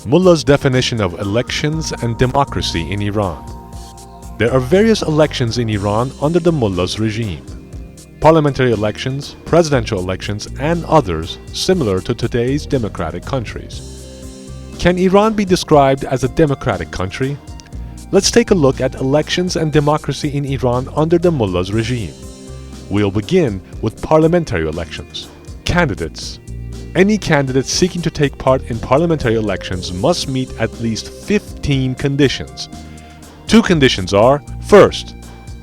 Mullah's definition of elections and democracy in Iran. There are various elections in Iran under the Mullah's regime. Parliamentary elections, presidential elections, and others similar to today's democratic countries. Can Iran be described as a democratic country? Let's take a look at elections and democracy in Iran under the Mullah's regime. We'll begin with parliamentary elections. Candidates. Any candidate seeking to take part in parliamentary elections must meet at least 15 conditions. Two conditions are, first,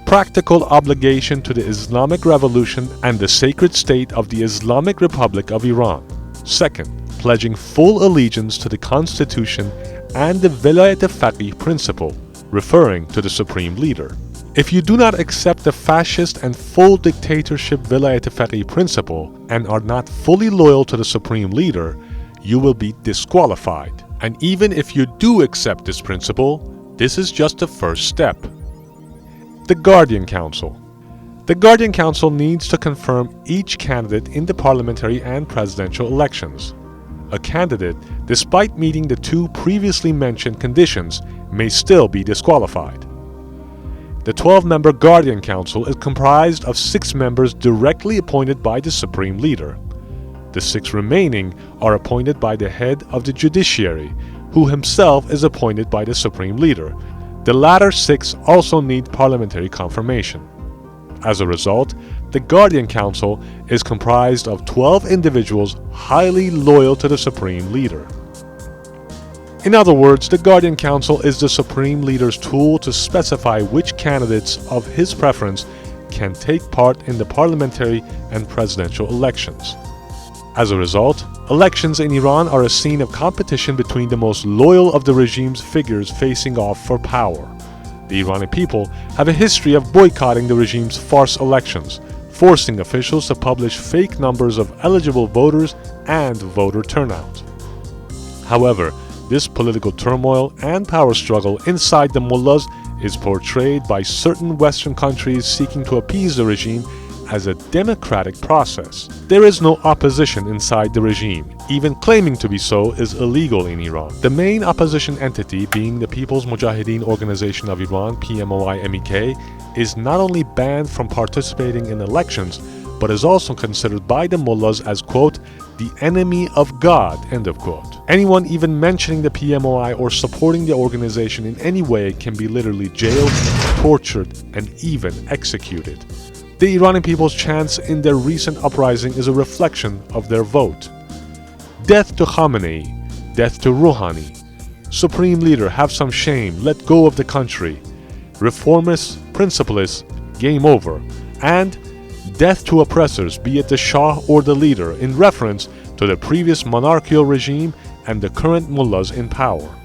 practical obligation to the Islamic Revolution and the sacred state of the Islamic Republic of Iran. Second, pledging full allegiance to the Constitution and the Vilayet-e-Faqih principle, referring to the supreme leader. If you do not accept the fascist and full dictatorship Vilayet-e-Faqih principle and are not fully loyal to the supreme leader, you will be disqualified. And even if you do accept this principle, this is just the first step. The Guardian Council. The Guardian Council needs to confirm each candidate in the parliamentary and presidential elections. A candidate, despite meeting the two previously mentioned conditions, may still be disqualified. The 12-member Guardian Council is comprised of 6 members directly appointed by the supreme leader. The 6 remaining are appointed by the head of the judiciary, who himself is appointed by the supreme leader. The latter 6 also need parliamentary confirmation. As a result, the Guardian Council is comprised of 12 individuals highly loyal to the supreme leader. In other words, the Guardian Council is the supreme leader's tool to specify which candidates of his preference can take part in the parliamentary and presidential elections. As a result, elections in Iran are a scene of competition between the most loyal of the regime's figures facing off for power. The Iranian people have a history of boycotting the regime's farce elections, forcing officials to publish fake numbers of eligible voters and voter turnout. However, this political turmoil and power struggle inside the mullahs is portrayed by certain Western countries seeking to appease the regime as a democratic process. There is no opposition inside the regime. Even claiming to be so is illegal in Iran. The main opposition entity, being the People's Mujahedin Organization of Iran, PMOI-MEK, is not only banned from participating in elections, but is also considered by the mullahs as, quote, the enemy of God, end of quote. Anyone even mentioning the PMOI or supporting the organization in any way can be literally jailed, tortured, and even executed. The Iranian people's chants in their recent uprising is a reflection of their vote. Death to Khamenei, death to Rouhani. Supreme leader, have some shame, let go of the country. Reformists, principalists, game over. And death to oppressors, be it the Shah or the leader, in reference to the previous monarchical regime and the current mullahs in power.